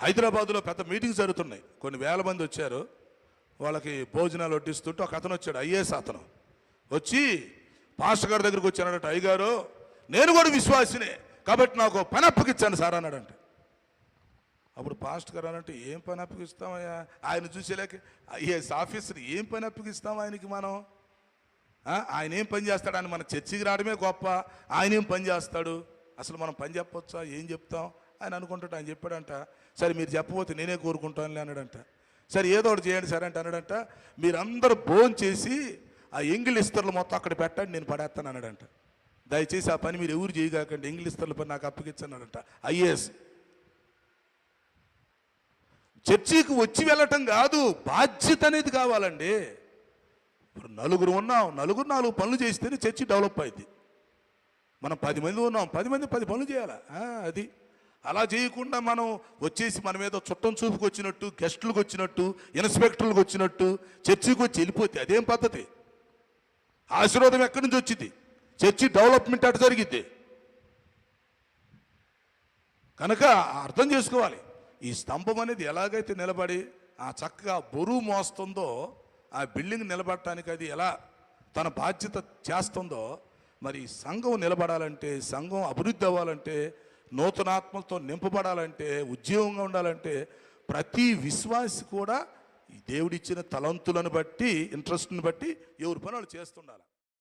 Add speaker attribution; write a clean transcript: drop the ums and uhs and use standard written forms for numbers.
Speaker 1: హైదరాబాదులో పెద్ద మీటింగ్స్ జరుగుతున్నాయి, కొన్ని వేల మంది వచ్చారు. వాళ్ళకి భోజనాలు వడ్డిస్తుంటే ఒక అతను వచ్చాడు, ఐఏఎస్ అతను వచ్చి పాస్టర్ గారి దగ్గరికి వచ్చానట. అయ్యగారు, నేను కూడా విశ్వాసినే, కాబట్టి నాకు పని అప్పగిచ్చాను సార్ అన్నాడంట. అప్పుడు పాస్టర్ గారు అనంటే, ఏం పని అప్పగిస్తామయ్యా? ఆయన చూసేలేక ఐఏఎస్ ఆఫీసర్, ఏం పని అప్పగిస్తాం ఆయనకి మనం? ఆయన ఏం పని చేస్తాడు? ఆయన మన చర్చికి రావడమే గొప్ప, ఆయన ఏం పని చేస్తాడు? అసలు మనం పని చెప్పొచ్చా? ఏం చెప్తాం ఆయన అనుకుంటాడు. ఆయన చెప్పాడంట, సరే మీరు చెప్పకపోతే నేనే కోరుకుంటానులే అన్నాడంట. సరే ఏదో ఒకటి చేయండి సరే అంటే అన్నాడంట, మీరందరూ భోజనం చేసి ఆ ఎంగిల్ ఇస్తర్లు మొత్తం అక్కడ పెట్టండి, నేను పడేస్తాను అన్నాడంట. దయచేసి ఆ పని మీరు ఎవరు చేయగాకండి, ఎంగిల్ ఇస్తర్ల పని నాకు అప్పగించన్నాడంట ఐఏఎస్. చర్చికి వచ్చి వెళ్ళటం కాదు, బాధ్యత అనేది కావాలండి. ఇప్పుడు నలుగురు ఉన్నాం, నలుగురు 4 పనులు చేస్తేనే చర్చి డెవలప్ అయింది. మనం 10 మంది ఉన్నాం, 10 మంది 10 పనులు చేయాలా? అది అలా చేయకుండా మనం వచ్చేసి మనం ఏదో చుట్టం చూపుకి వచ్చినట్టు, గెస్టులకు వచ్చినట్టు, ఇన్స్పెక్టర్లకు వచ్చినట్టు చర్చికి వచ్చి వెళ్ళిపోతే అదేం పద్ధతి? ఆశీర్వాదం ఎక్కడి నుంచి వచ్చింది? చర్చి డెవలప్మెంట్ అటు జరిగిద్ది. కనుక అర్థం చేసుకోవాలి, ఈ స్తంభం అనేది ఎలాగైతే నిలబడి ఆ చక్కగా బరువు మోస్తుందో, ఆ బిల్డింగ్ నిలబడటానికి అది ఎలా తన బాధ్యత చేస్తుందో, మరి సంఘం నిలబడాలంటే, సంఘం అభివృద్ధి అవ్వాలంటే, నూతనాత్మలతో నింపబడాలంటే, ఉద్యోగంగా ఉండాలంటే ప్రతి విశ్వాసి కూడా దేవుడిచ్చిన తలంతులను బట్టి, ఇంట్రెస్ట్ని బట్టి ఎవరి పనులు చేస్తుండాలి.